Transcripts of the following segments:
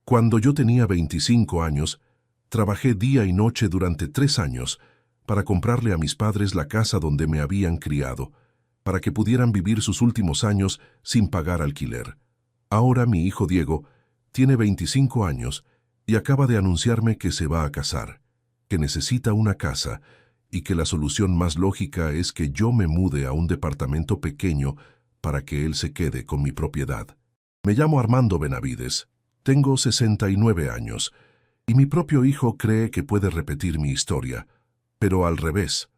Cuando yo tenía 25 años, trabajé día y noche durante 3 años para comprarle a mis padres la casa donde me habían criado, para que pudieran vivir sus últimos años sin pagar alquiler. Ahora mi hijo Diego tiene 25 años y acaba de anunciarme que se va a casar, que necesita una casa y que la solución más lógica es que yo me mude a un departamento pequeño para que él se quede con mi propiedad. Me llamo Armando Benavides, tengo 69 años y mi propio hijo cree que puede repetir mi historia, pero al revés.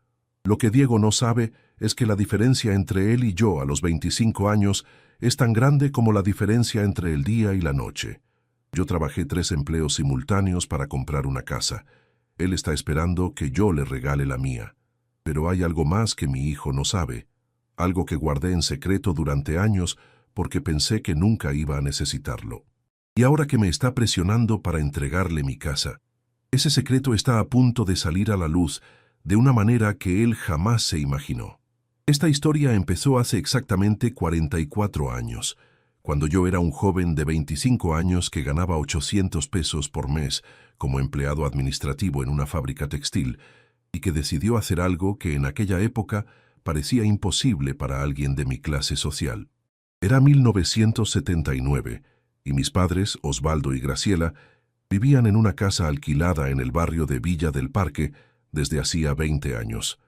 Lo que Diego no sabe es que la diferencia entre él y yo a los 25 años es tan grande como la diferencia entre el día y la noche. Yo trabajé 3 empleos simultáneos para comprar una casa. Él está esperando que yo le regale la mía. Pero hay algo más que mi hijo no sabe, algo que guardé en secreto durante años porque pensé que nunca iba a necesitarlo. Y ahora que me está presionando para entregarle mi casa, ese secreto está a punto de salir a la luz de una manera que él jamás se imaginó. Esta historia empezó hace exactamente 44 años, cuando yo era un joven de 25 años que ganaba 800 pesos por mes como empleado administrativo en una fábrica textil y que decidió hacer algo que en aquella época parecía imposible para alguien de mi clase social. Era 1979 y mis padres, Osvaldo y Graciela, vivían en una casa alquilada en el barrio de Villa del Parque desde hacía 20 años.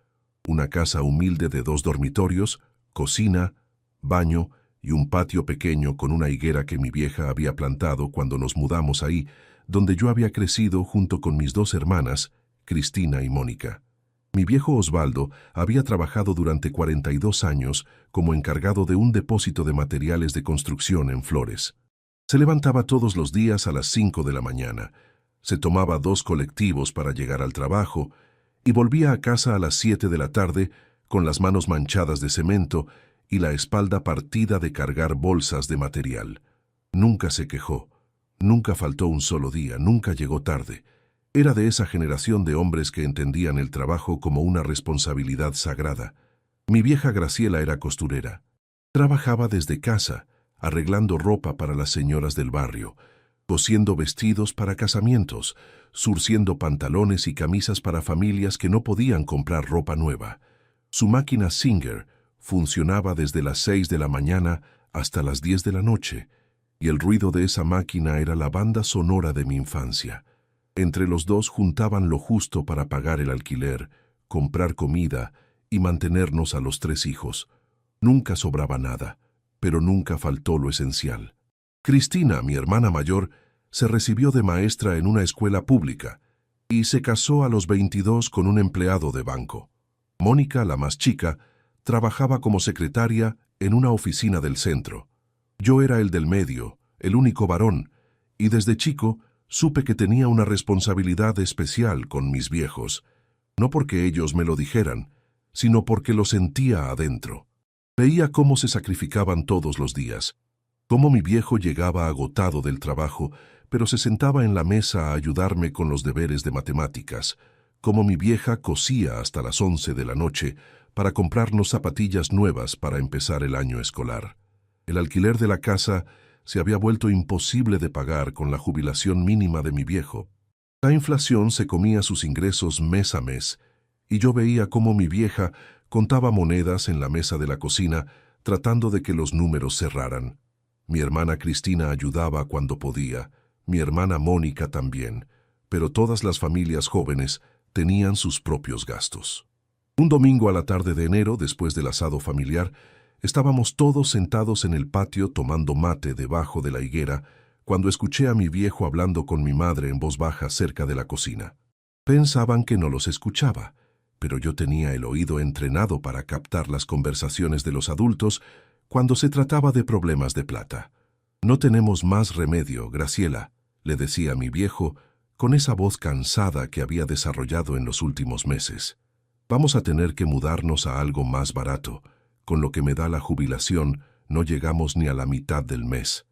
Una casa humilde de 2 dormitorios, cocina, baño y un patio pequeño con una higuera que mi vieja había plantado cuando nos mudamos ahí, donde yo había crecido junto con mis 2 hermanas, Cristina y Mónica. Mi viejo Osvaldo había trabajado durante 42 años como encargado de un depósito de materiales de construcción en Flores. Se levantaba todos los días a las 5 de la mañana, se tomaba 2 colectivos para llegar al trabajo y volvía a casa a las 7 de la tarde con las manos manchadas de cemento y la espalda partida de cargar bolsas de material. Nunca se quejó, nunca faltó un solo día, nunca llegó tarde. Era de esa generación de hombres que entendían el trabajo como una responsabilidad sagrada. Mi vieja Graciela era costurera. Trabajaba desde casa, arreglando ropa para las señoras del barrio, cosiendo vestidos para casamientos, surciendo pantalones y camisas para familias que no podían comprar ropa nueva. Su máquina Singer funcionaba desde las 6 de la mañana hasta las 10 de la noche, y el ruido de esa máquina era la banda sonora de mi infancia. Entre los 2 juntaban lo justo para pagar el alquiler, comprar comida y mantenernos a los 3 hijos. Nunca sobraba nada, pero nunca faltó lo esencial. Cristina, mi hermana mayor, se recibió de maestra en una escuela pública y se casó a los 22 con un empleado de banco. Mónica, la más chica, trabajaba como secretaria en una oficina del centro. Yo era el del medio, el único varón, y desde chico supe que tenía una responsabilidad especial con mis viejos, no porque ellos me lo dijeran, sino porque lo sentía adentro. Veía cómo se sacrificaban todos los días, cómo mi viejo llegaba agotado del trabajo, pero se sentaba en la mesa a ayudarme con los deberes de matemáticas, cómo mi vieja cosía hasta las 11 de la noche para comprarnos zapatillas nuevas para empezar el año escolar. El alquiler de la casa se había vuelto imposible de pagar con la jubilación mínima de mi viejo. La inflación se comía sus ingresos mes a mes, y yo veía cómo mi vieja contaba monedas en la mesa de la cocina tratando de que los números cerraran. Mi hermana Cristina ayudaba cuando podía, mi hermana Mónica también, pero todas las familias jóvenes tenían sus propios gastos. Un domingo a la tarde de enero, después del asado familiar, estábamos todos sentados en el patio tomando mate debajo de la higuera cuando escuché a mi viejo hablando con mi madre en voz baja cerca de la cocina. Pensaban que no los escuchaba, pero yo tenía el oído entrenado para captar las conversaciones de los adultos cuando se trataba de problemas de plata. «No tenemos más remedio, Graciela», le decía a mi viejo con esa voz cansada que había desarrollado en los últimos meses. «Vamos a tener que mudarnos a algo más barato. Con lo que me da la jubilación, no llegamos ni a la mitad del mes.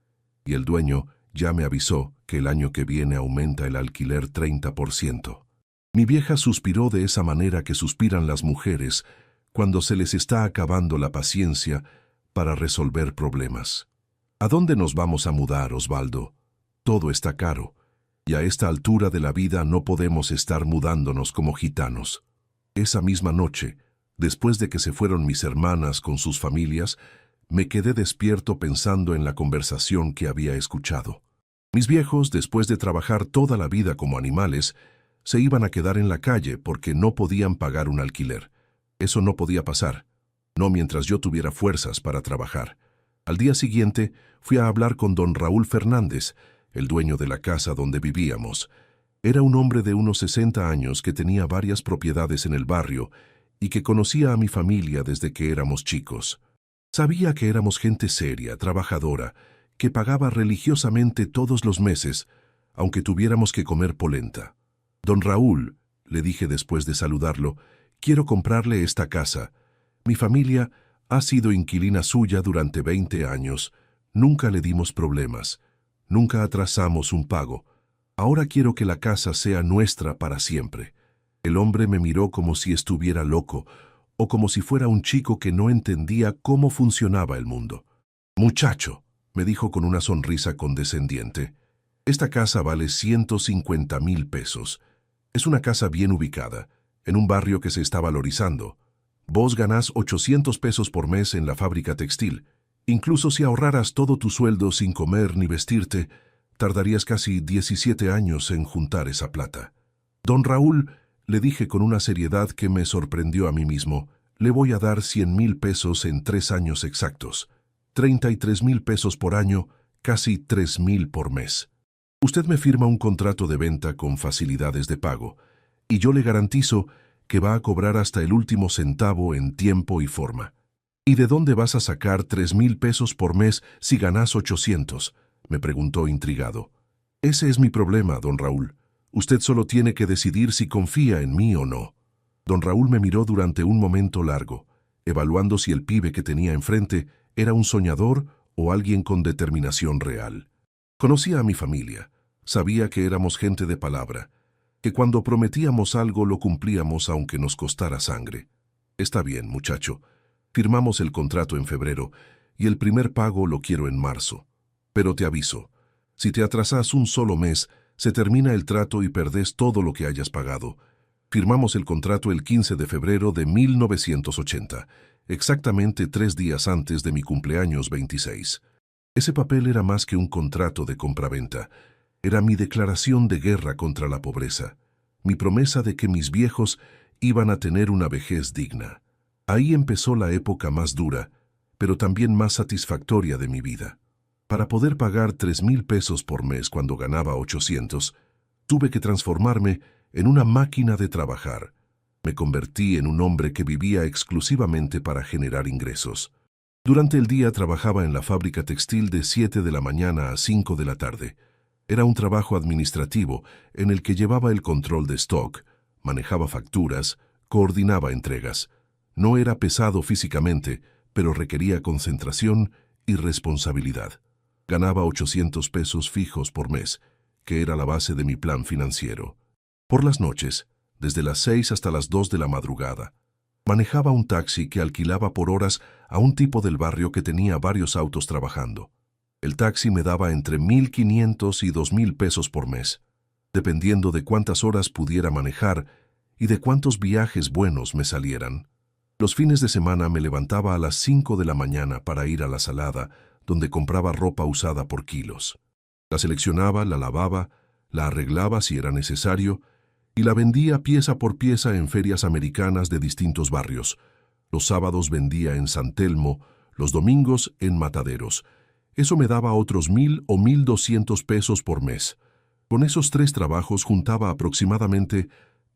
Y el dueño ya me avisó que el año que viene aumenta el alquiler 30%. Mi vieja suspiró de esa manera que suspiran las mujeres cuando se les está acabando la paciencia para resolver problemas. «¿A dónde nos vamos a mudar, Osvaldo?», Todo está caro, y a esta altura de la vida no podemos estar mudándonos como gitanos. Esa misma noche, después de que se fueron mis hermanas con sus familias, me quedé despierto pensando en la conversación que había escuchado. Mis viejos, después de trabajar toda la vida como animales, se iban a quedar en la calle porque no podían pagar un alquiler. Eso no podía pasar, no mientras yo tuviera fuerzas para trabajar. Al día siguiente, fui a hablar con don Raúl Fernández, el dueño de la casa donde vivíamos. Era un hombre de unos 60 años que tenía varias propiedades en el barrio y que conocía a mi familia desde que éramos chicos. Sabía que éramos gente seria, trabajadora, que pagaba religiosamente todos los meses, aunque tuviéramos que comer polenta. Don Raúl, le dije después de saludarlo, quiero comprarle esta casa. Mi familia ha sido inquilina suya durante 20 años. Nunca le dimos problemas. Nunca atrasamos un pago. Ahora quiero que la casa sea nuestra para siempre. El hombre me miró como si estuviera loco, o como si fuera un chico que no entendía cómo funcionaba el mundo. Muchacho, me dijo con una sonrisa condescendiente, esta casa vale 150,000 pesos. Es una casa bien ubicada, en un barrio que se está valorizando. Vos ganás 800 pesos por mes en la fábrica textil. Incluso si ahorraras todo tu sueldo sin comer ni vestirte, tardarías casi 17 años en juntar esa plata. Don Raúl, le dije con una seriedad que me sorprendió a mí mismo, le voy a dar 100,000 pesos en 3 años exactos. 33,000 pesos por año, casi 3,000 por mes. Usted me firma un contrato de venta con facilidades de pago, y yo le garantizo que va a cobrar hasta el último centavo en tiempo y forma. ¿Y de dónde vas a sacar 3,000 pesos por mes si ganás 800? Me preguntó intrigado. Ese es mi problema, don Raúl. Usted solo tiene que decidir si confía en mí o no. Don Raúl me miró durante un momento largo, evaluando si el pibe que tenía enfrente era un soñador o alguien con determinación real. Conocía a mi familia, sabía que éramos gente de palabra, que cuando prometíamos algo lo cumplíamos aunque nos costara sangre. Está bien, muchacho. Firmamos el contrato en febrero y el primer pago lo quiero en marzo. Pero te aviso, si te atrasas un solo mes, se termina el trato y perdés todo lo que hayas pagado. Firmamos el contrato el 15 de febrero de 1980, exactamente 3 días antes de mi cumpleaños 26. Ese papel era más que un contrato de compraventa. Era mi declaración de guerra contra la pobreza, mi promesa de que mis viejos iban a tener una vejez digna. Ahí empezó la época más dura, pero también más satisfactoria de mi vida. Para poder pagar 3,000 pesos por mes cuando ganaba 800, tuve que transformarme en una máquina de trabajar. Me convertí en un hombre que vivía exclusivamente para generar ingresos. Durante el día trabajaba en la fábrica textil de 7 de la mañana a 5 de la tarde. Era un trabajo administrativo en el que llevaba el control de stock, manejaba facturas, coordinaba entregas. No era pesado físicamente, pero requería concentración y responsabilidad. Ganaba 800 pesos fijos por mes, que era la base de mi plan financiero. Por las noches, desde las 6 hasta las 2 de la madrugada, manejaba un taxi que alquilaba por horas a un tipo del barrio que tenía varios autos trabajando. El taxi me daba entre 1,500 y 2,000 pesos por mes, dependiendo de cuántas horas pudiera manejar y de cuántos viajes buenos me salieran. Los fines de semana me levantaba a las 5 de la mañana para ir a la Salada, donde compraba ropa usada por kilos. La seleccionaba, la lavaba, la arreglaba si era necesario y la vendía pieza por pieza en ferias americanas de distintos barrios. Los sábados vendía en San Telmo, los domingos en Mataderos. Eso me daba otros 1,000 o 1,200 pesos por mes. Con esos 3 trabajos juntaba aproximadamente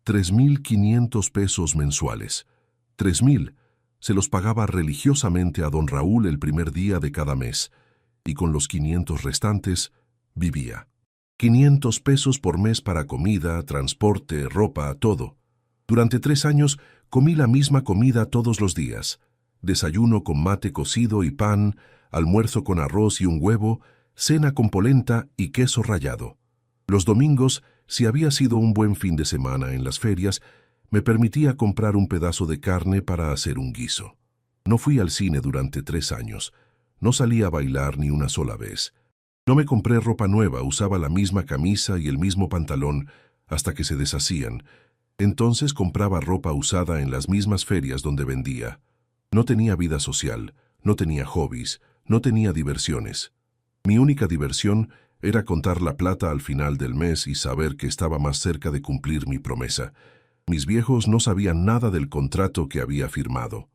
3,500 pesos mensuales. 3,000 se los pagaba religiosamente a don Raúl el primer día de cada mes, y con los 500 restantes vivía. 500 pesos por mes para comida, transporte, ropa, todo. Durante 3 años comí la misma comida todos los días. Desayuno con mate cocido y pan, almuerzo con arroz y un huevo, cena con polenta y queso rallado. Los domingos, si había sido un buen fin de semana en las ferias, me permitía comprar un pedazo de carne para hacer un guiso. No fui al cine durante 3 años. No salí a bailar ni una sola vez. No me compré ropa nueva, usaba la misma camisa y el mismo pantalón hasta que se deshacían. Entonces compraba ropa usada en las mismas ferias donde vendía. No tenía vida social, no tenía hobbies, no tenía diversiones. Mi única diversión era contar la plata al final del mes y saber que estaba más cerca de cumplir mi promesa. Mis viejos no sabían nada del contrato que había firmado.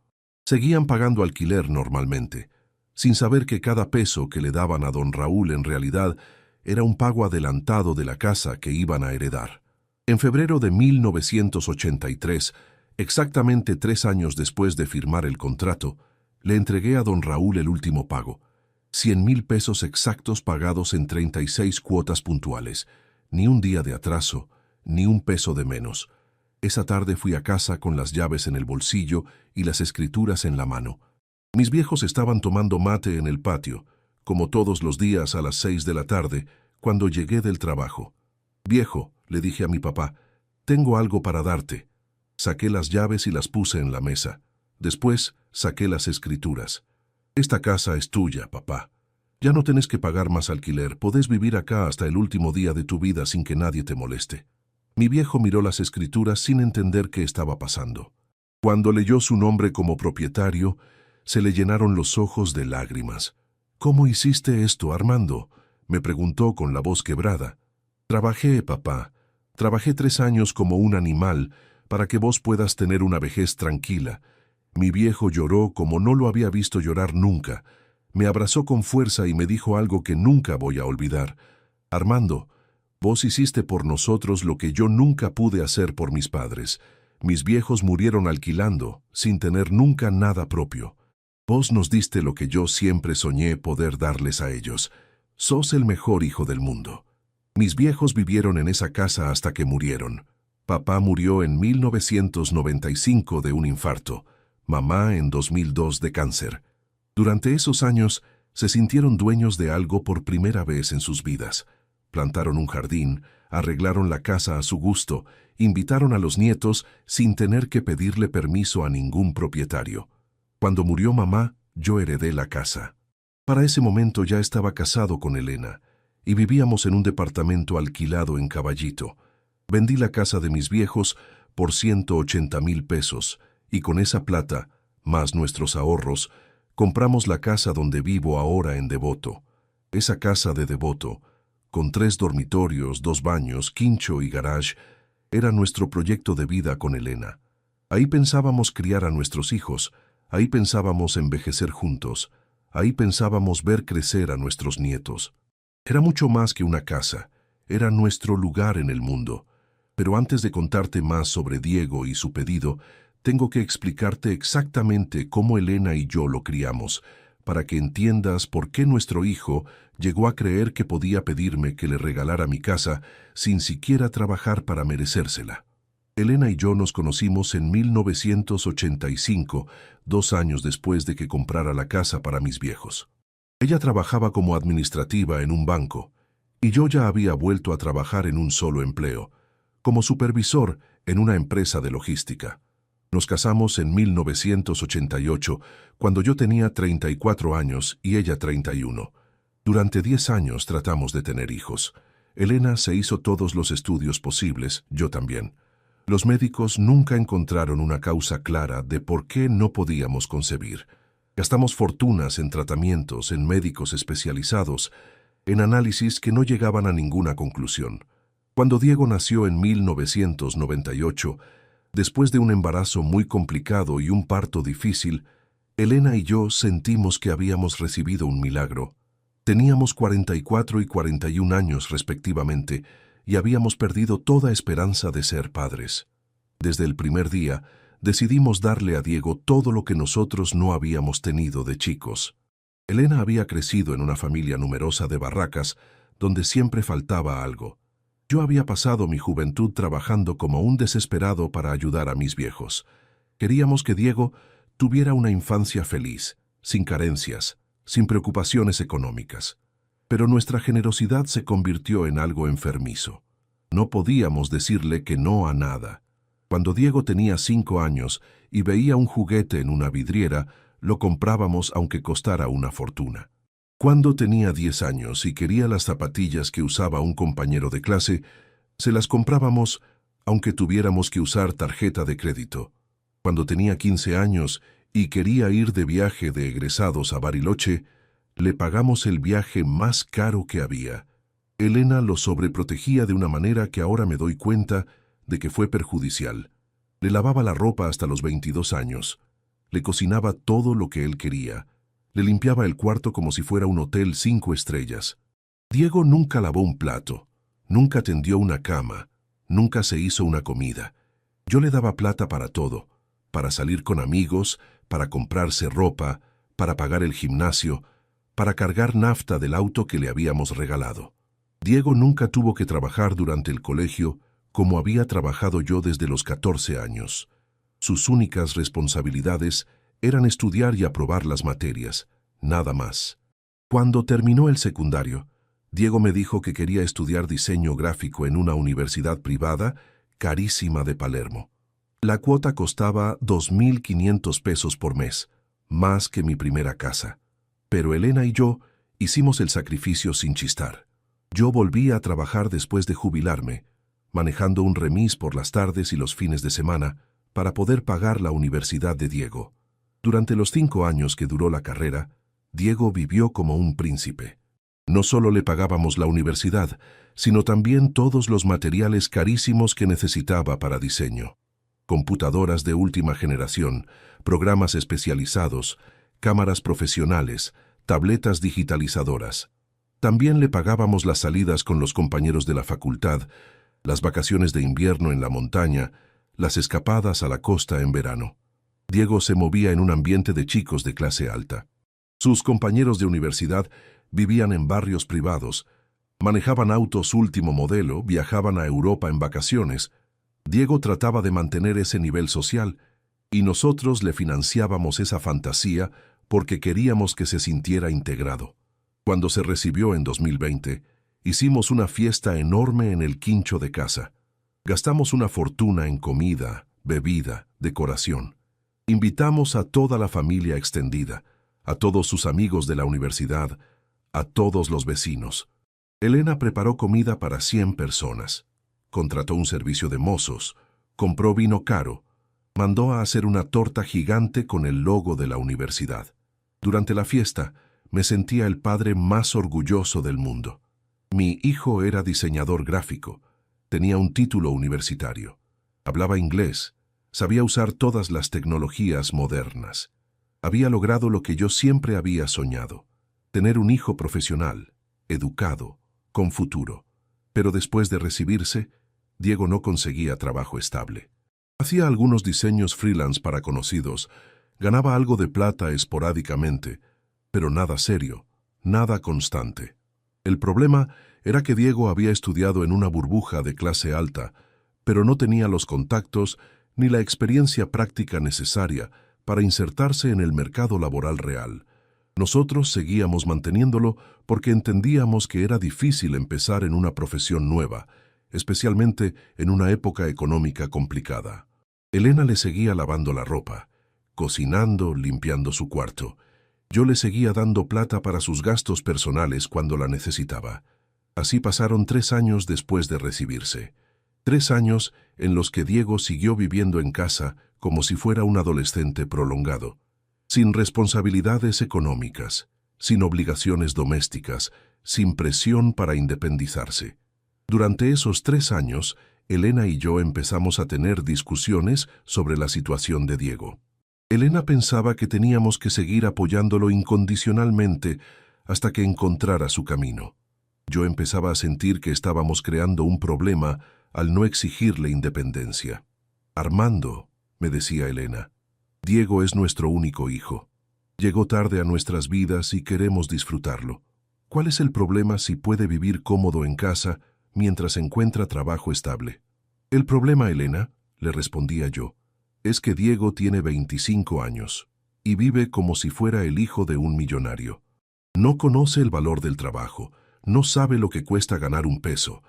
Seguían pagando alquiler normalmente, sin saber que cada peso que le daban a don Raúl en realidad era un pago adelantado de la casa que iban a heredar. En febrero de 1983, exactamente 3 años después de firmar el contrato, le entregué a don Raúl el último pago, 100,000 pesos exactos pagados en 36 cuotas puntuales, ni un día de atraso, ni un peso de menos. Esa tarde fui a casa con las llaves en el bolsillo y las escrituras en la mano. Mis viejos estaban tomando mate en el patio, como todos los días a las 6 de la tarde, cuando llegué del trabajo. «Viejo», le dije a mi papá, «tengo algo para darte». Saqué las llaves y las puse en la mesa. Después saqué las escrituras. «Esta casa es tuya, papá. Ya no tenés que pagar más alquiler, podés vivir acá hasta el último día de tu vida sin que nadie te moleste». Mi viejo miró las escrituras sin entender qué estaba pasando. Cuando leyó su nombre como propietario, se le llenaron los ojos de lágrimas. «¿Cómo hiciste esto, Armando?», me preguntó con la voz quebrada. «Trabajé, papá. Trabajé 3 años como un animal para que vos puedas tener una vejez tranquila». Mi viejo lloró como no lo había visto llorar nunca. Me abrazó con fuerza y me dijo algo que nunca voy a olvidar. «Armando, vos hiciste por nosotros lo que yo nunca pude hacer por mis padres. Mis viejos murieron alquilando, sin tener nunca nada propio. Vos nos diste lo que yo siempre soñé poder darles a ellos. Sos el mejor hijo del mundo». Mis viejos vivieron en esa casa hasta que murieron. Papá murió en 1995 de un infarto. Mamá en 2002 de cáncer. Durante esos años se sintieron dueños de algo por primera vez en sus vidas. Plantaron un jardín, arreglaron la casa a su gusto, invitaron a los nietos sin tener que pedirle permiso a ningún propietario. Cuando murió mamá, yo heredé la casa. Para ese momento ya estaba casado con Elena y vivíamos en un departamento alquilado en Caballito. Vendí la casa de mis viejos por 180,000 pesos y con esa plata, más nuestros ahorros, compramos la casa donde vivo ahora en Devoto. Esa casa de Devoto, con 3 dormitorios, 2 baños, quincho y garage, era nuestro proyecto de vida con Elena. Ahí pensábamos criar a nuestros hijos, ahí pensábamos envejecer juntos, ahí pensábamos ver crecer a nuestros nietos. Era mucho más que una casa, era nuestro lugar en el mundo. Pero antes de contarte más sobre Diego y su pedido, tengo que explicarte exactamente cómo Elena y yo lo criamos, para que entiendas por qué nuestro hijo llegó a creer que podía pedirme que le regalara mi casa sin siquiera trabajar para merecérsela. Elena y yo nos conocimos en 1985, 2 años después de que comprara la casa para mis viejos. Ella trabajaba como administrativa en un banco, y yo ya había vuelto a trabajar en un solo empleo, como supervisor en una empresa de logística. Nos casamos en 1988, cuando yo tenía 34 años y ella 31. Durante 10 años tratamos de tener hijos. Elena se hizo todos los estudios posibles, yo también. Los médicos nunca encontraron una causa clara de por qué no podíamos concebir. Gastamos fortunas en tratamientos, en médicos especializados, en análisis que no llegaban a ninguna conclusión. Cuando Diego nació en 1998, después de un embarazo muy complicado y un parto difícil, Elena y yo sentimos que habíamos recibido un milagro. Teníamos 44 y 41 años respectivamente y habíamos perdido toda esperanza de ser padres. Desde el primer día, decidimos darle a Diego todo lo que nosotros no habíamos tenido de chicos. Elena había crecido en una familia numerosa de Barracas, donde siempre faltaba algo. Yo había pasado mi juventud trabajando como un desesperado para ayudar a mis viejos. Queríamos que Diego tuviera una infancia feliz, sin carencias, sin preocupaciones económicas. Pero nuestra generosidad se convirtió en algo enfermizo. No podíamos decirle que no a nada. Cuando Diego tenía 5 años y veía un juguete en una vidriera, lo comprábamos aunque costara una fortuna. Cuando tenía 10 años y quería las zapatillas que usaba un compañero de clase, se las comprábamos aunque tuviéramos que usar tarjeta de crédito. Cuando tenía 15 años y quería ir de viaje de egresados a Bariloche, le pagamos el viaje más caro que había. Elena lo sobreprotegía de una manera que ahora me doy cuenta de que fue perjudicial. Le lavaba la ropa hasta los 22 años. Le cocinaba todo lo que él quería. Le limpiaba el cuarto como si fuera un hotel 5 estrellas. Diego nunca lavó un plato, nunca tendió una cama, nunca se hizo una comida. Yo le daba plata para todo, para salir con amigos, para comprarse ropa, para pagar el gimnasio, para cargar nafta del auto que le habíamos regalado. Diego nunca tuvo que trabajar durante el colegio como había trabajado yo desde los 14 años. Sus únicas responsabilidades eran estudiar y aprobar las materias, nada más. Cuando terminó el secundario, Diego me dijo que quería estudiar diseño gráfico en una universidad privada carísima de Palermo. La cuota costaba 2.500 pesos por mes, más que mi primera casa. Pero Elena y yo hicimos el sacrificio sin chistar. Yo volví a trabajar después de jubilarme, manejando un remis por las tardes y los fines de semana para poder pagar la universidad de Diego. Durante los 5 años que duró la carrera, Diego vivió como un príncipe. No solo le pagábamos la universidad, sino también todos los materiales carísimos que necesitaba para diseño. Computadoras de última generación, programas especializados, cámaras profesionales, tabletas digitalizadoras. También le pagábamos las salidas con los compañeros de la facultad, las vacaciones de invierno en la montaña, las escapadas a la costa en verano. Diego se movía en un ambiente de chicos de clase alta. Sus compañeros de universidad vivían en barrios privados, manejaban autos último modelo, viajaban a Europa en vacaciones. Diego trataba de mantener ese nivel social y nosotros le financiábamos esa fantasía porque queríamos que se sintiera integrado. Cuando se recibió en 2020, hicimos una fiesta enorme en el quincho de casa. Gastamos una fortuna en comida, bebida, decoración. Invitamos a toda la familia extendida, a todos sus amigos de la universidad, a todos los vecinos. Elena preparó comida para 100 personas. Contrató un servicio de mozos, compró vino caro, mandó a hacer una torta gigante con el logo de la universidad. Durante la fiesta, me sentía el padre más orgulloso del mundo. Mi hijo era diseñador gráfico, tenía un título universitario, hablaba inglés, sabía usar todas las tecnologías modernas. Había logrado lo que yo siempre había soñado, tener un hijo profesional, educado, con futuro. Pero después de recibirse, Diego no conseguía trabajo estable. Hacía algunos diseños freelance para conocidos, ganaba algo de plata esporádicamente, pero nada serio, nada constante. El problema era que Diego había estudiado en una burbuja de clase alta, pero no tenía los contactos ni la experiencia práctica necesaria para insertarse en el mercado laboral real. Nosotros seguíamos manteniéndolo porque entendíamos que era difícil empezar en una profesión nueva, especialmente en una época económica complicada. Elena le seguía lavando la ropa, cocinando, limpiando su cuarto. Yo le seguía dando plata para sus gastos personales cuando la necesitaba. Así pasaron 3 años después de recibirse. 3 años en los que Diego siguió viviendo en casa como si fuera un adolescente prolongado, sin responsabilidades económicas, sin obligaciones domésticas, sin presión para independizarse. Durante esos 3 años, Elena y yo empezamos a tener discusiones sobre la situación de Diego. Elena pensaba que teníamos que seguir apoyándolo incondicionalmente hasta que encontrara su camino. Yo empezaba a sentir que estábamos creando un problema al no exigirle independencia. Armando, me decía Elena, Diego es nuestro único hijo. Llegó tarde a nuestras vidas y queremos disfrutarlo. ¿Cuál es el problema si puede vivir cómodo en casa mientras encuentra trabajo estable? El problema, Elena, le respondía yo, es que Diego tiene 25 años y vive como si fuera el hijo de un millonario. No conoce el valor del trabajo, no sabe lo que cuesta ganar un peso,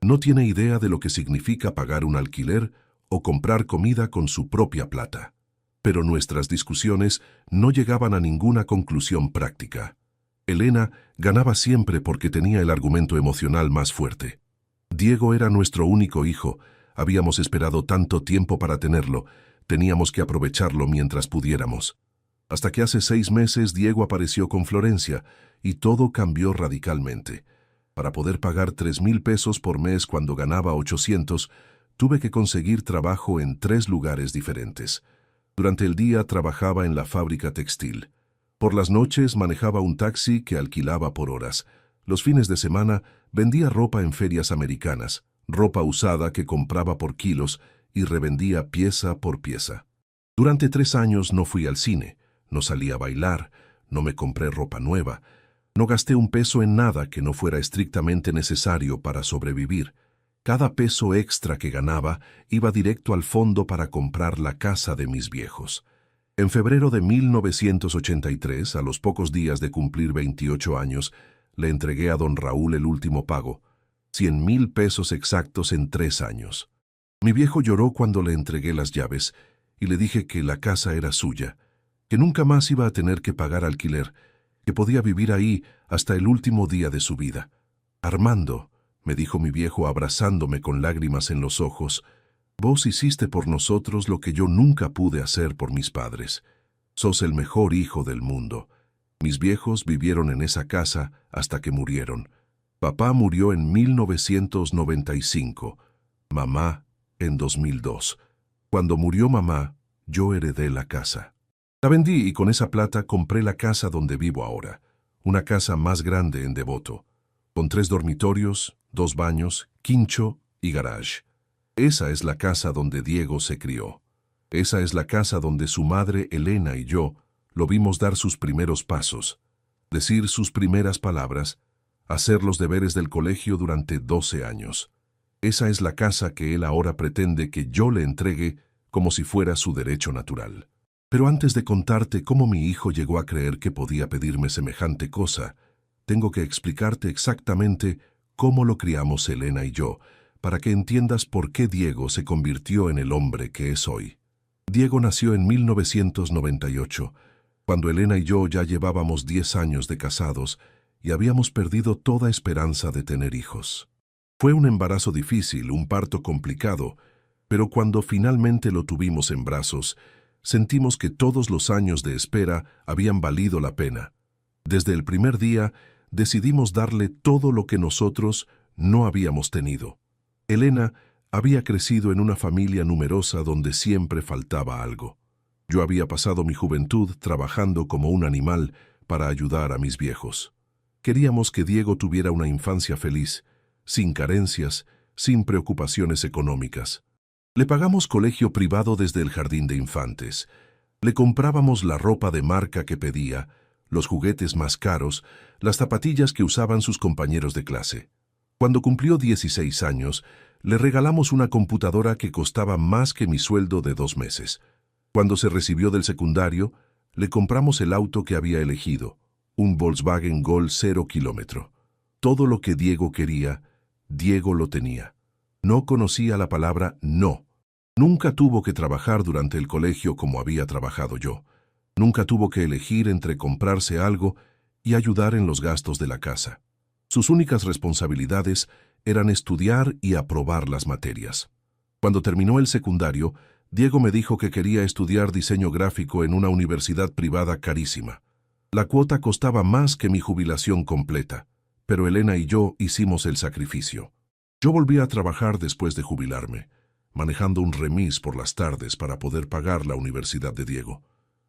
no tiene idea de lo que significa pagar un alquiler o comprar comida con su propia plata. Pero nuestras discusiones no llegaban a ninguna conclusión práctica. Elena ganaba siempre porque tenía el argumento emocional más fuerte. Diego era nuestro único hijo, habíamos esperado tanto tiempo para tenerlo, teníamos que aprovecharlo mientras pudiéramos. Hasta que hace 6 meses Diego apareció con Florencia y todo cambió radicalmente. Para poder pagar 3,000 pesos por mes cuando ganaba 800, tuve que conseguir trabajo en 3 lugares diferentes. Durante el día trabajaba en la fábrica textil. Por las noches manejaba un taxi que alquilaba por horas. Los fines de semana vendía ropa en ferias americanas, ropa usada que compraba por kilos y revendía pieza por pieza. Durante 3 años no fui al cine, no salí a bailar, no me compré ropa nueva, no gasté un peso en nada que no fuera estrictamente necesario para sobrevivir. Cada peso extra que ganaba iba directo al fondo para comprar la casa de mis viejos. En febrero de 1983, a los pocos días de cumplir 28 años, le entregué a don Raúl el último pago, 100,000 pesos exactos en 3 años. Mi viejo lloró cuando le entregué las llaves y le dije que la casa era suya, que nunca más iba a tener que pagar alquiler, que podía vivir ahí hasta el último día de su vida. Armando, me dijo mi viejo abrazándome con lágrimas en los ojos, vos hiciste por nosotros lo que yo nunca pude hacer por mis padres. Sos el mejor hijo del mundo. Mis viejos vivieron en esa casa hasta que murieron. Papá murió en 1995, mamá en 2002. Cuando murió mamá, yo heredé la casa. La vendí y con esa plata compré la casa donde vivo ahora, una casa más grande en Devoto, con 3 dormitorios, 2 baños, quincho y garage. Esa es la casa donde Diego se crió. Esa es la casa donde su madre Elena y yo lo vimos dar sus primeros pasos, decir sus primeras palabras, hacer los deberes del colegio durante 12 años. Esa es la casa que él ahora pretende que yo le entregue como si fuera su derecho natural. Pero antes de contarte cómo mi hijo llegó a creer que podía pedirme semejante cosa, tengo que explicarte exactamente cómo lo criamos Elena y yo, para que entiendas por qué Diego se convirtió en el hombre que es hoy. Diego nació en 1998, cuando Elena y yo ya llevábamos 10 años de casados y habíamos perdido toda esperanza de tener hijos. Fue un embarazo difícil, un parto complicado, pero cuando finalmente lo tuvimos en brazos, sentimos que todos los años de espera habían valido la pena. Desde el primer día, decidimos darle todo lo que nosotros no habíamos tenido. Elena había crecido en una familia numerosa donde siempre faltaba algo. Yo había pasado mi juventud trabajando como un animal para ayudar a mis viejos. Queríamos que Diego tuviera una infancia feliz, sin carencias, sin preocupaciones económicas. Le pagamos colegio privado desde el jardín de infantes. Le comprábamos la ropa de marca que pedía, los juguetes más caros, las zapatillas que usaban sus compañeros de clase. Cuando cumplió 16 años, le regalamos una computadora que costaba más que mi sueldo de 2 meses. Cuando se recibió del secundario, le compramos el auto que había elegido, un Volkswagen Gol 0 kilómetro. Todo lo que Diego quería, Diego lo tenía. No conocía la palabra no. Nunca tuvo que trabajar durante el colegio como había trabajado yo. Nunca tuvo que elegir entre comprarse algo y ayudar en los gastos de la casa. Sus únicas responsabilidades eran estudiar y aprobar las materias. Cuando terminó el secundario, Diego me dijo que quería estudiar diseño gráfico en una universidad privada carísima. La cuota costaba más que mi jubilación completa, pero Elena y yo hicimos el sacrificio. Yo volví a trabajar después de jubilarme, manejando un remis por las tardes para poder pagar la universidad de Diego.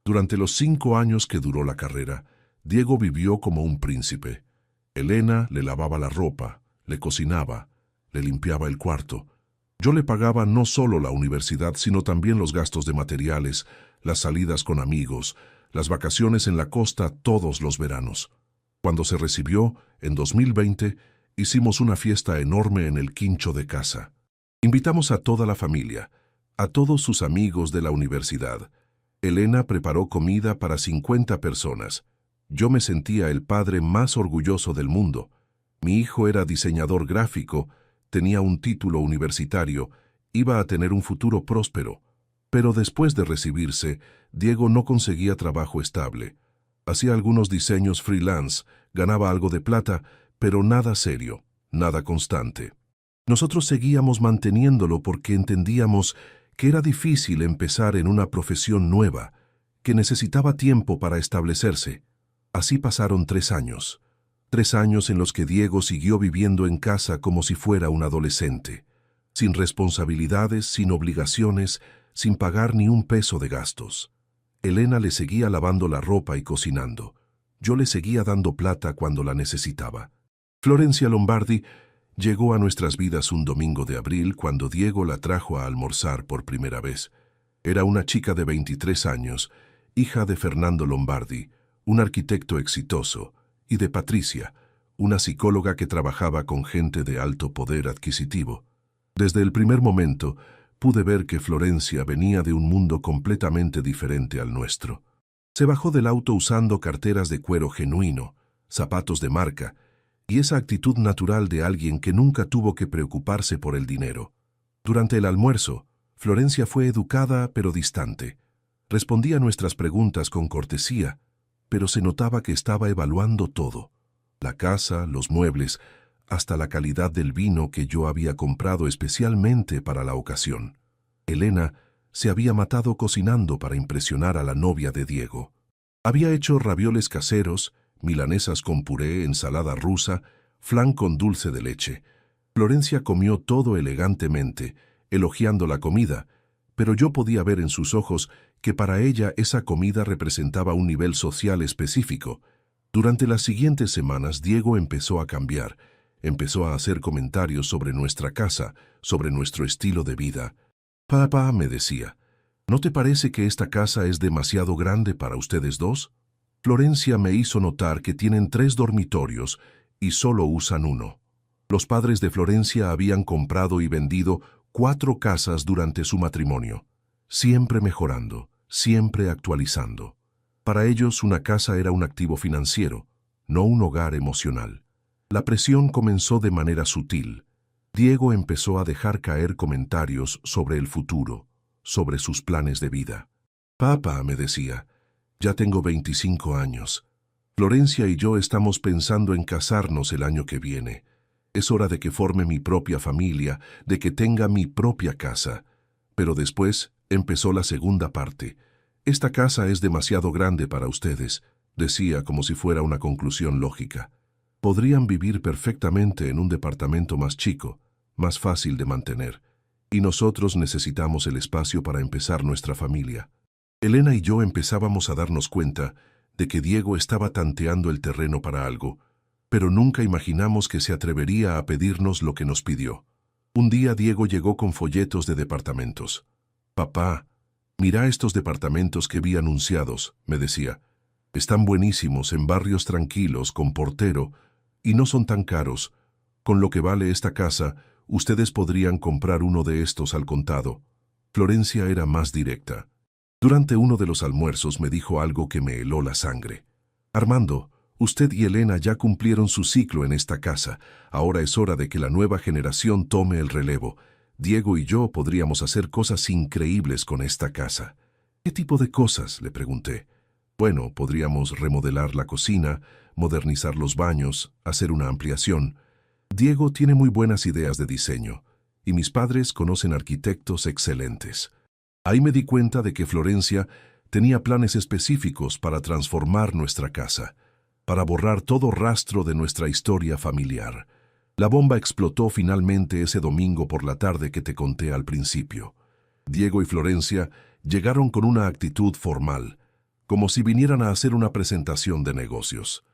Durante los 5 años que duró la carrera, Diego vivió como un príncipe. Elena le lavaba la ropa, le cocinaba, le limpiaba el cuarto. Yo le pagaba no solo la universidad, sino también los gastos de materiales, las salidas con amigos, las vacaciones en la costa todos los veranos. Cuando se recibió, en 2020, hicimos una fiesta enorme en el quincho de casa. Invitamos a toda la familia, a todos sus amigos de la universidad. Elena preparó comida para 50 personas. Yo me sentía el padre más orgulloso del mundo. Mi hijo era diseñador gráfico, tenía un título universitario, iba a tener un futuro próspero. Pero después de recibirse, Diego no conseguía trabajo estable. Hacía algunos diseños freelance, ganaba algo de plata, pero nada serio, nada constante. Nosotros seguíamos manteniéndolo porque entendíamos que era difícil empezar en una profesión nueva, que necesitaba tiempo para establecerse. Así pasaron 3 años. 3 años en los que Diego siguió viviendo en casa como si fuera un adolescente, sin responsabilidades, sin obligaciones, sin pagar ni un peso de gastos. Elena le seguía lavando la ropa y cocinando. Yo le seguía dando plata cuando la necesitaba. Florencia Lombardi llegó a nuestras vidas un domingo de abril cuando Diego la trajo a almorzar por primera vez. Era una chica de 23 años, hija de Fernando Lombardi, un arquitecto exitoso, y de Patricia, una psicóloga que trabajaba con gente de alto poder adquisitivo. Desde el primer momento, pude ver que Florencia venía de un mundo completamente diferente al nuestro. Se bajó del auto usando carteras de cuero genuino, zapatos de marca, y esa actitud natural de alguien que nunca tuvo que preocuparse por el dinero. Durante el almuerzo, Florencia fue educada pero distante. Respondía a nuestras preguntas con cortesía, pero se notaba que estaba evaluando todo: la casa, los muebles, hasta la calidad del vino que yo había comprado especialmente para la ocasión. Elena se había matado cocinando para impresionar a la novia de Diego. Había hecho ravioles caseros, milanesas con puré, ensalada rusa, flan con dulce de leche. Florencia comió todo elegantemente, elogiando la comida, pero yo podía ver en sus ojos que para ella esa comida representaba un nivel social específico. Durante las siguientes semanas, Diego empezó a cambiar. Empezó a hacer comentarios sobre nuestra casa, sobre nuestro estilo de vida. Papá, me decía, ¿no te parece que esta casa es demasiado grande para ustedes dos? Florencia me hizo notar que tienen 3 dormitorios y solo usan uno. Los padres de Florencia habían comprado y vendido 4 casas durante su matrimonio, siempre mejorando, siempre actualizando. Para ellos una casa era un activo financiero, no un hogar emocional. La presión comenzó de manera sutil. Diego empezó a dejar caer comentarios sobre el futuro, sobre sus planes de vida. Papá, me decía, ya tengo 25 años. Florencia y yo estamos pensando en casarnos el año que viene. Es hora de que forme mi propia familia, de que tenga mi propia casa. Pero después empezó la segunda parte. Esta casa es demasiado grande para ustedes, decía como si fuera una conclusión lógica. Podrían vivir perfectamente en un departamento más chico, más fácil de mantener, y nosotros necesitamos el espacio para empezar nuestra familia. Elena y yo empezábamos a darnos cuenta de que Diego estaba tanteando el terreno para algo, pero nunca imaginamos que se atrevería a pedirnos lo que nos pidió. Un día Diego llegó con folletos de departamentos. Papá, mira estos departamentos que vi anunciados, me decía. Están buenísimos, en barrios tranquilos, con portero, y no son tan caros. Con lo que vale esta casa, ustedes podrían comprar uno de estos al contado. Florencia era más directa. Durante uno de los almuerzos me dijo algo que me heló la sangre. Armando, usted y Elena ya cumplieron su ciclo en esta casa. Ahora es hora de que la nueva generación tome el relevo. Diego y yo podríamos hacer cosas increíbles con esta casa. ¿Qué tipo de cosas?, le pregunté. Bueno, podríamos remodelar la cocina, modernizar los baños, hacer una ampliación. Diego tiene muy buenas ideas de diseño, y mis padres conocen arquitectos excelentes. Ahí me di cuenta de que Florencia tenía planes específicos para transformar nuestra casa, para borrar todo rastro de nuestra historia familiar. La bomba explotó finalmente ese domingo por la tarde que te conté al principio. Diego y Florencia llegaron con una actitud formal, como si vinieran a hacer una presentación de negocios.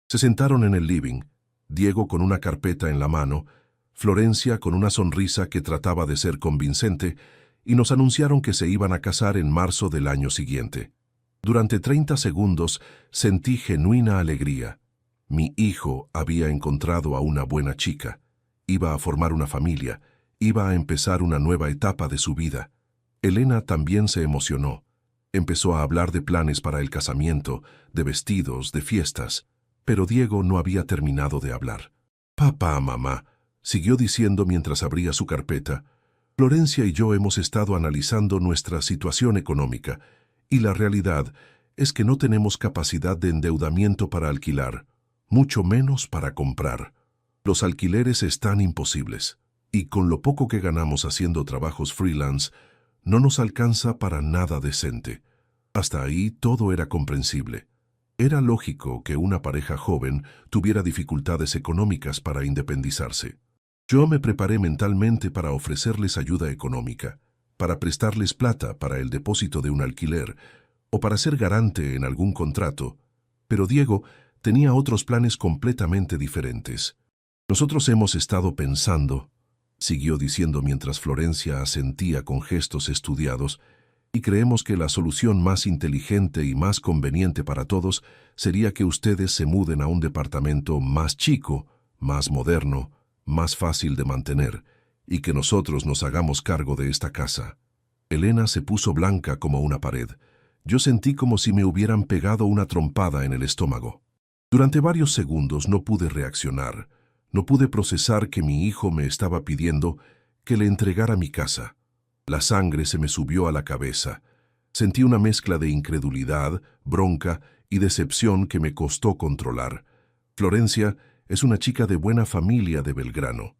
Se sentaron en el living, Diego con una carpeta en la mano, Florencia con una sonrisa que trataba de ser convincente, y nos anunciaron que se iban a casar en marzo del año siguiente. Durante 30 segundos sentí genuina alegría. Mi hijo había encontrado a una buena chica, iba a formar una familia, iba a empezar una nueva etapa de su vida. Elena también se emocionó. Empezó a hablar de planes para el casamiento, de vestidos, de fiestas, pero Diego no había terminado de hablar. Papá, mamá, siguió diciendo mientras abría su carpeta, Florencia y yo hemos estado analizando nuestra situación económica, y la realidad es que no tenemos capacidad de endeudamiento para alquilar, mucho menos para comprar. Los alquileres están imposibles, y con lo poco que ganamos haciendo trabajos freelance, no nos alcanza para nada decente. Hasta ahí todo era comprensible. Era lógico que una pareja joven tuviera dificultades económicas para independizarse. Yo me preparé mentalmente para ofrecerles ayuda económica, para prestarles plata para el depósito de un alquiler o para ser garante en algún contrato, pero Diego tenía otros planes completamente diferentes. Nosotros hemos estado pensando, siguió diciendo mientras Florencia asentía con gestos estudiados, y creemos que la solución más inteligente y más conveniente para todos sería que ustedes se muden a un departamento más chico, más moderno, más fácil de mantener, y que nosotros nos hagamos cargo de esta casa. Elena se puso blanca como una pared. Yo sentí como si me hubieran pegado una trompada en el estómago. Durante varios segundos no pude reaccionar. No pude procesar que mi hijo me estaba pidiendo que le entregara mi casa. La sangre se me subió a la cabeza. Sentí una mezcla de incredulidad, bronca y decepción que me costó controlar. Florencia es una chica de buena familia de Belgrano,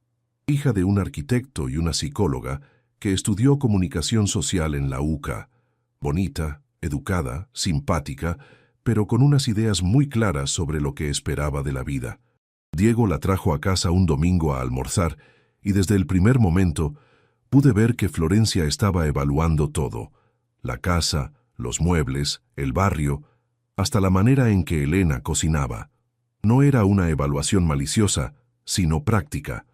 hija de un arquitecto y una psicóloga que estudió comunicación social en la UCA. Bonita, educada, simpática, pero con unas ideas muy claras sobre lo que esperaba de la vida. Diego la trajo a casa un domingo a almorzar y desde el primer momento pude ver que Florencia estaba evaluando todo: la casa, los muebles, el barrio, hasta la manera en que Elena cocinaba. No era una evaluación maliciosa, sino práctica.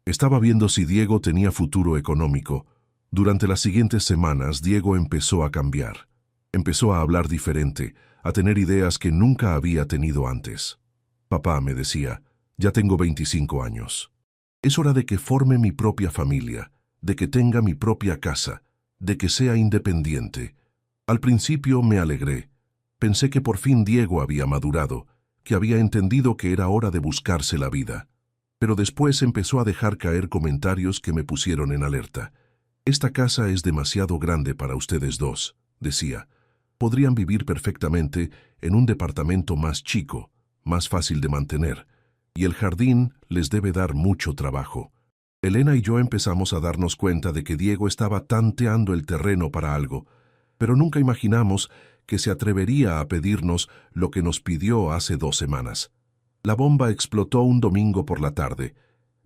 Estaba viendo si Diego tenía futuro económico. Durante las siguientes semanas, Diego empezó a cambiar. Empezó a hablar diferente, a tener ideas que nunca había tenido antes. Papá, me decía, ya tengo 25 años. Es hora de que forme mi propia familia, de que tenga mi propia casa, de que sea independiente. Al principio me alegré. Pensé que por fin Diego había madurado, que había entendido que era hora de buscarse la vida. Pero después empezó a dejar caer comentarios que me pusieron en alerta. Esta casa es demasiado grande para ustedes dos, decía. Podrían vivir perfectamente en un departamento más chico, más fácil de mantener, y el jardín les debe dar mucho trabajo. Elena y yo empezamos a darnos cuenta de que Diego estaba tanteando el terreno para algo, pero nunca imaginamos que se atrevería a pedirnos lo que nos pidió hace 2 semanas. La bomba explotó un domingo por la tarde.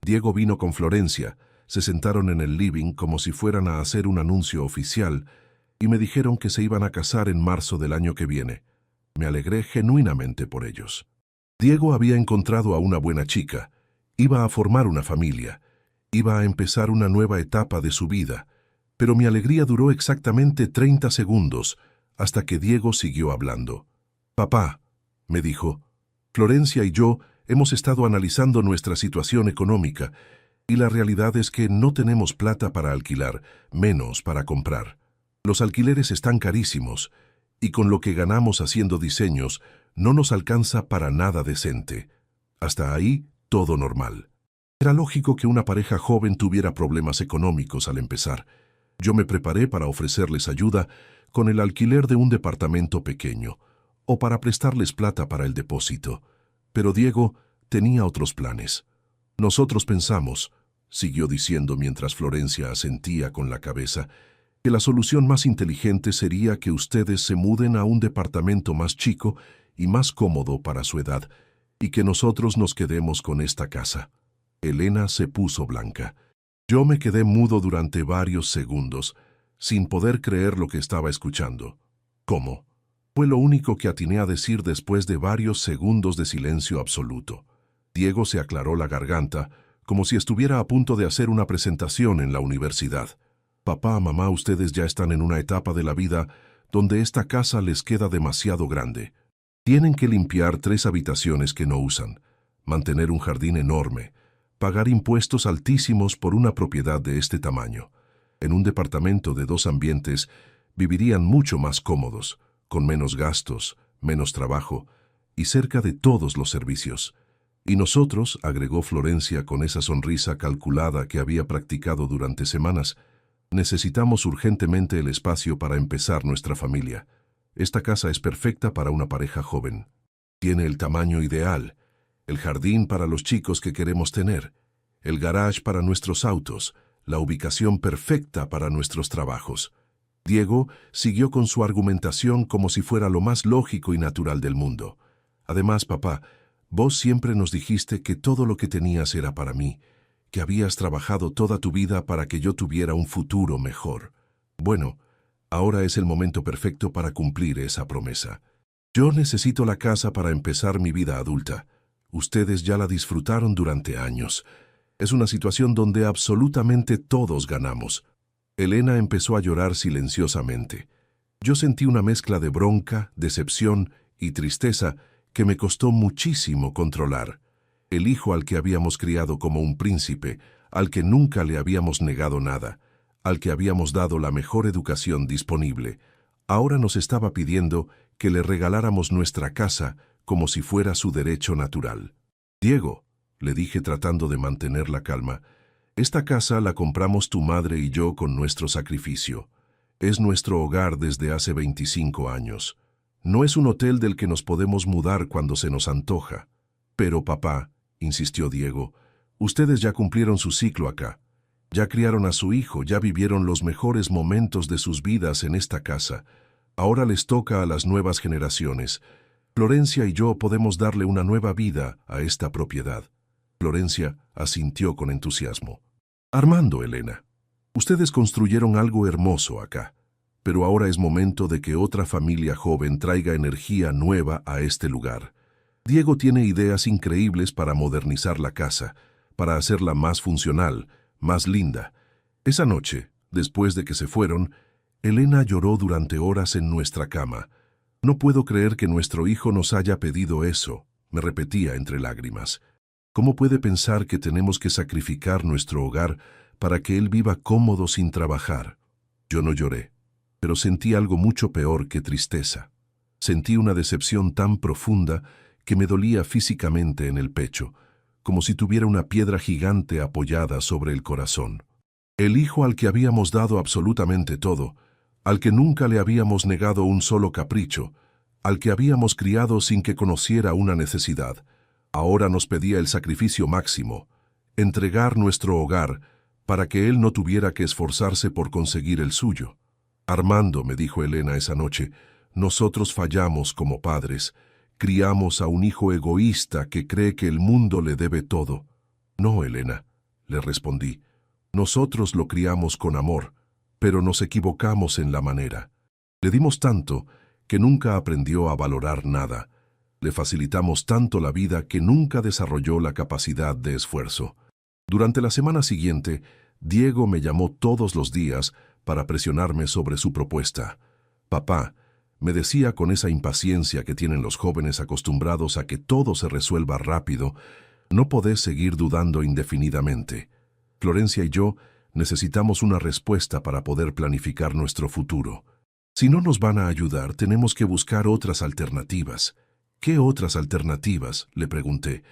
Diego vino con Florencia, se sentaron en el living como si fueran a hacer un anuncio oficial y me dijeron que se iban a casar en marzo del año que viene. Me alegré genuinamente por ellos. Diego había encontrado a una buena chica, iba a formar una familia, iba a empezar una nueva etapa de su vida, pero mi alegría duró exactamente 30 segundos, hasta que Diego siguió hablando. «Papá», me dijo, «Florencia y yo hemos estado analizando nuestra situación económica, y la realidad es que no tenemos plata para alquilar, menos para comprar. Los alquileres están carísimos, y con lo que ganamos haciendo diseños, no nos alcanza para nada decente. Hasta ahí, todo normal. Era lógico que una pareja joven tuviera problemas económicos al empezar. Yo me preparé para ofrecerles ayuda con el alquiler de un departamento pequeño, o para prestarles plata para el depósito. Pero Diego tenía otros planes. Nosotros pensamos, siguió diciendo mientras Florencia asentía con la cabeza, que la solución más inteligente sería que ustedes se muden a un departamento más chico y más cómodo para su edad, y que nosotros nos quedemos con esta casa. Elena se puso blanca. Yo me quedé mudo durante varios segundos, sin poder creer lo que estaba escuchando. ¿Cómo? Fue lo único que atiné a decir después de varios segundos de silencio absoluto. Diego se aclaró la garganta, como si estuviera a punto de hacer una presentación en la universidad. Papá, mamá, ustedes ya están en una etapa de la vida donde esta casa les queda demasiado grande. Tienen que limpiar 3 habitaciones que no usan, mantener un jardín enorme, pagar impuestos altísimos por una propiedad de este tamaño. En un departamento de 2 ambientes vivirían mucho más cómodos, con menos gastos, menos trabajo y cerca de todos los servicios. Y nosotros, agregó Florencia con esa sonrisa calculada que había practicado durante semanas, necesitamos urgentemente el espacio para empezar nuestra familia. Esta casa es perfecta para una pareja joven. Tiene el tamaño ideal, el jardín para los chicos que queremos tener, el garage para nuestros autos, la ubicación perfecta para nuestros trabajos. Diego siguió con su argumentación como si fuera lo más lógico y natural del mundo. Además, papá, vos siempre nos dijiste que todo lo que tenías era para mí, que habías trabajado toda tu vida para que yo tuviera un futuro mejor. Bueno, ahora es el momento perfecto para cumplir esa promesa. Yo necesito la casa para empezar mi vida adulta. Ustedes ya la disfrutaron durante años. Es una situación donde absolutamente todos ganamos. Elena empezó a llorar silenciosamente. Yo sentí una mezcla de bronca, decepción y tristeza que me costó muchísimo controlar. El hijo al que habíamos criado como un príncipe, al que nunca le habíamos negado nada, al que habíamos dado la mejor educación disponible, ahora nos estaba pidiendo que le regaláramos nuestra casa como si fuera su derecho natural. Diego, le dije tratando de mantener la calma, esta casa la compramos tu madre y yo con nuestro sacrificio. Es nuestro hogar desde hace 25 años. No es un hotel del que nos podemos mudar cuando se nos antoja. Pero papá, insistió Diego, ustedes ya cumplieron su ciclo acá. Ya criaron a su hijo, ya vivieron los mejores momentos de sus vidas en esta casa. Ahora les toca a las nuevas generaciones. Florencia y yo podemos darle una nueva vida a esta propiedad. Florencia asintió con entusiasmo. Armando, Elena, ustedes construyeron algo hermoso acá, pero ahora es momento de que otra familia joven traiga energía nueva a este lugar. Diego tiene ideas increíbles para modernizar la casa, para hacerla más funcional, más linda. Esa noche, después de que se fueron, Elena lloró durante horas en nuestra cama. No puedo creer que nuestro hijo nos haya pedido eso, me repetía entre lágrimas. ¿Cómo puede pensar que tenemos que sacrificar nuestro hogar para que él viva cómodo sin trabajar? Yo no lloré, pero sentí algo mucho peor que tristeza. Sentí una decepción tan profunda que me dolía físicamente en el pecho, como si tuviera una piedra gigante apoyada sobre el corazón. El hijo al que habíamos dado absolutamente todo, al que nunca le habíamos negado un solo capricho, al que habíamos criado sin que conociera una necesidad, ahora nos pedía el sacrificio máximo, entregar nuestro hogar para que él no tuviera que esforzarse por conseguir el suyo. Armando, me dijo Elena esa noche, nosotros fallamos como padres, criamos a un hijo egoísta que cree que el mundo le debe todo. No, Elena, le respondí, nosotros lo criamos con amor, pero nos equivocamos en la manera. Le dimos tanto que nunca aprendió a valorar nada. Le facilitamos tanto la vida que nunca desarrolló la capacidad de esfuerzo. Durante la semana siguiente, Diego me llamó todos los días para presionarme sobre su propuesta. Papá, me decía con esa impaciencia que tienen los jóvenes acostumbrados a que todo se resuelva rápido, no podés seguir dudando indefinidamente. Florencia y yo necesitamos una respuesta para poder planificar nuestro futuro. Si no nos van a ayudar, tenemos que buscar otras alternativas. ¿Qué otras alternativas?, le pregunté.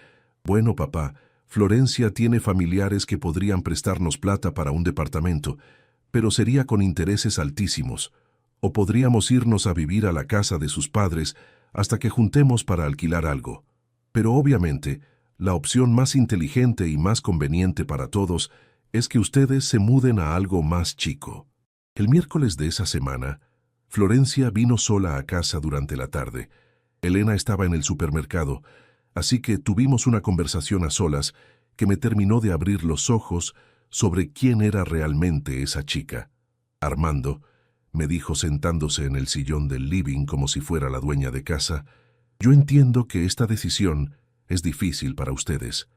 Bueno, papá, Florencia tiene familiares que podrían prestarnos plata para un departamento, pero sería con intereses altísimos. O podríamos irnos a vivir a la casa de sus padres hasta que juntemos para alquilar algo. Pero obviamente, la opción más inteligente y más conveniente para todos es que ustedes se muden a algo más chico. El miércoles de esa semana, Florencia vino sola a casa durante la tarde. Elena estaba en el supermercado, así que tuvimos una conversación a solas que me terminó de abrir los ojos sobre quién era realmente esa chica. Armando, me dijo sentándose en el sillón del living como si fuera la dueña de casa, yo entiendo que esta decisión es difícil para ustedes,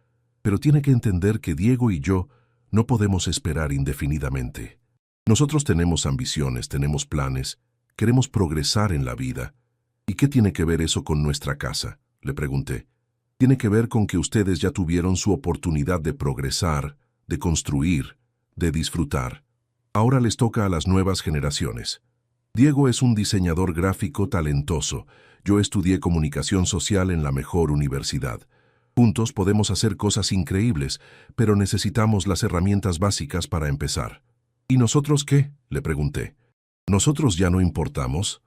pero tiene que entender que Diego y yo no podemos esperar indefinidamente. Nosotros tenemos ambiciones, tenemos planes, queremos progresar en la vida. ¿Y qué tiene que ver eso con nuestra casa?, le pregunté. Tiene que ver con que ustedes ya tuvieron su oportunidad de progresar, de construir, de disfrutar. Ahora les toca a las nuevas generaciones. Diego es un diseñador gráfico talentoso. Yo estudié comunicación social en la mejor universidad. Juntos podemos hacer cosas increíbles, pero necesitamos las herramientas básicas para empezar. ¿Y nosotros qué?, le pregunté. ¿Nosotros ya no importamos?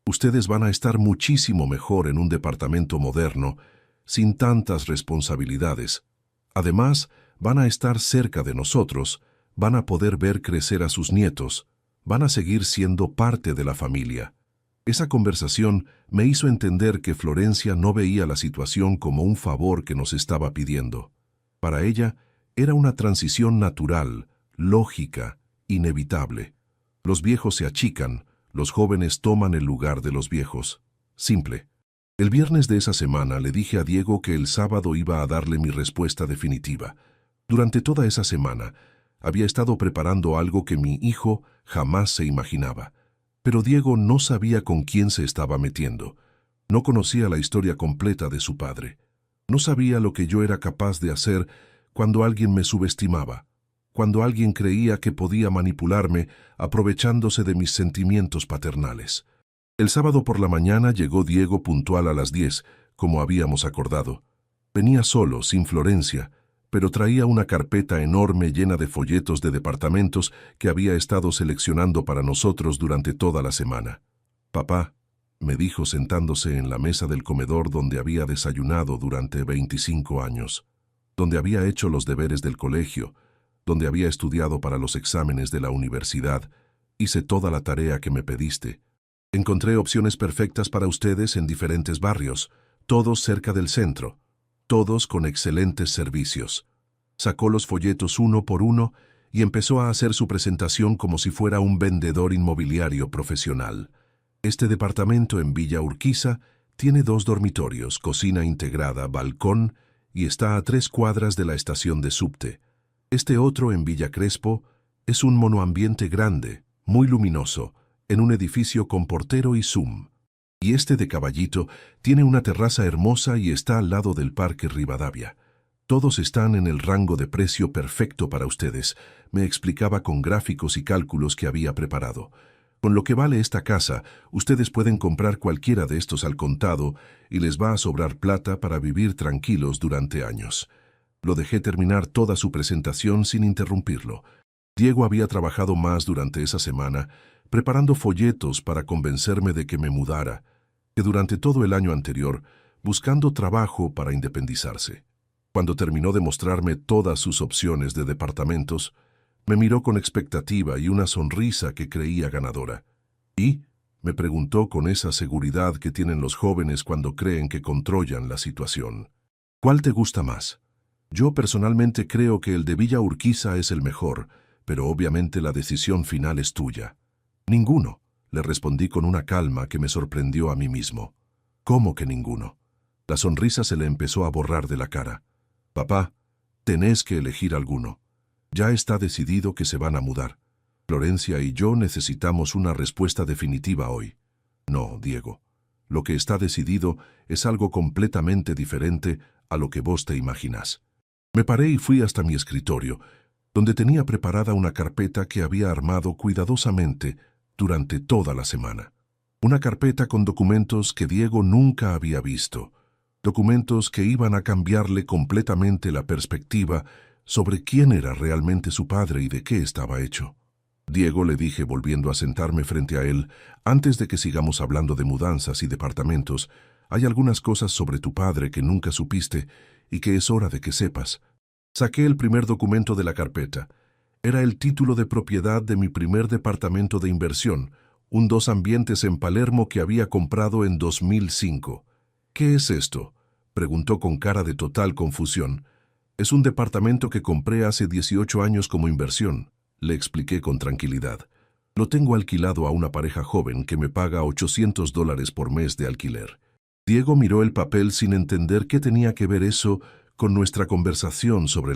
Ustedes van a estar muchísimo mejor en un departamento moderno, sin tantas responsabilidades. Además, van a estar cerca de nosotros, van a poder ver crecer a sus nietos, van a seguir siendo parte de la familia. Esa conversación me hizo entender que Florencia no veía la situación como un favor que nos estaba pidiendo. Para ella, era una transición natural, lógica, inevitable. Los viejos se achican, los jóvenes toman el lugar de los viejos. Simple. El viernes de esa semana le dije a Diego que el sábado iba a darle mi respuesta definitiva. Durante toda esa semana, había estado preparando algo que mi hijo jamás se imaginaba. Pero Diego no sabía con quién se estaba metiendo. No conocía la historia completa de su padre. No sabía lo que yo era capaz de hacer cuando alguien me subestimaba, cuando alguien creía que podía manipularme aprovechándose de mis sentimientos paternales. El sábado por la mañana llegó Diego puntual a las 10, como habíamos acordado. Venía solo, sin Florencia, pero traía una carpeta enorme llena de folletos de departamentos que había estado seleccionando para nosotros durante toda la semana. «Papá», me dijo sentándose en la mesa del comedor donde había desayunado durante 25 años, donde había hecho los deberes del colegio, donde había estudiado para los exámenes de la universidad, hice toda la tarea que me pediste. Encontré opciones perfectas para ustedes en diferentes barrios, todos cerca del centro, todos con excelentes servicios. Sacó los folletos uno por uno y empezó a hacer su presentación como si fuera un vendedor inmobiliario profesional. Este departamento en Villa Urquiza tiene 2 dormitorios, cocina integrada, balcón y está a 3 cuadras de la estación de subte. Este otro en Villa Crespo es un monoambiente grande, muy luminoso, en un edificio con portero y Zoom. Y este de Caballito tiene una terraza hermosa y está al lado del Parque Rivadavia. Todos están en el rango de precio perfecto para ustedes, me explicaba con gráficos y cálculos que había preparado. Con lo que vale esta casa, ustedes pueden comprar cualquiera de estos al contado y les va a sobrar plata para vivir tranquilos durante años. Lo dejé terminar toda su presentación sin interrumpirlo. Diego había trabajado más durante esa semana, preparando folletos para convencerme de que me mudara, que durante todo el año anterior, buscando trabajo para independizarse. Cuando terminó de mostrarme todas sus opciones de departamentos, me miró con expectativa y una sonrisa que creía ganadora. ¿Y?, me preguntó con esa seguridad que tienen los jóvenes cuando creen que controlan la situación. ¿Cuál te gusta más? Yo personalmente creo que el de Villa Urquiza es el mejor, pero obviamente la decisión final es tuya. Ninguno, le respondí con una calma que me sorprendió a mí mismo. ¿Cómo que ninguno? La sonrisa se le empezó a borrar de la cara. Papá, tenés que elegir alguno. Ya está decidido que se van a mudar. Florencia y yo necesitamos una respuesta definitiva hoy. No, Diego. Lo que está decidido es algo completamente diferente a lo que vos te imaginás. Me paré y fui hasta mi escritorio, donde tenía preparada una carpeta que había armado cuidadosamente durante toda la semana. Una carpeta con documentos que Diego nunca había visto, documentos que iban a cambiarle completamente la perspectiva sobre quién era realmente su padre y de qué estaba hecho. Diego, le dije volviendo a sentarme frente a él, antes de que sigamos hablando de mudanzas y departamentos, hay algunas cosas sobre tu padre que nunca supiste y que es hora de que sepas. Saqué el primer documento de la carpeta. Era el título de propiedad de mi primer departamento de inversión, un 2 ambientes en Palermo que había comprado en 2005. ¿Qué es esto?, preguntó con cara de total confusión. Es un departamento que compré hace 18 años como inversión, le expliqué con tranquilidad. Lo tengo alquilado a una pareja joven que me paga $800 por mes de alquiler. Diego miró el papel sin entender qué tenía que ver eso con nuestra conversación sobre la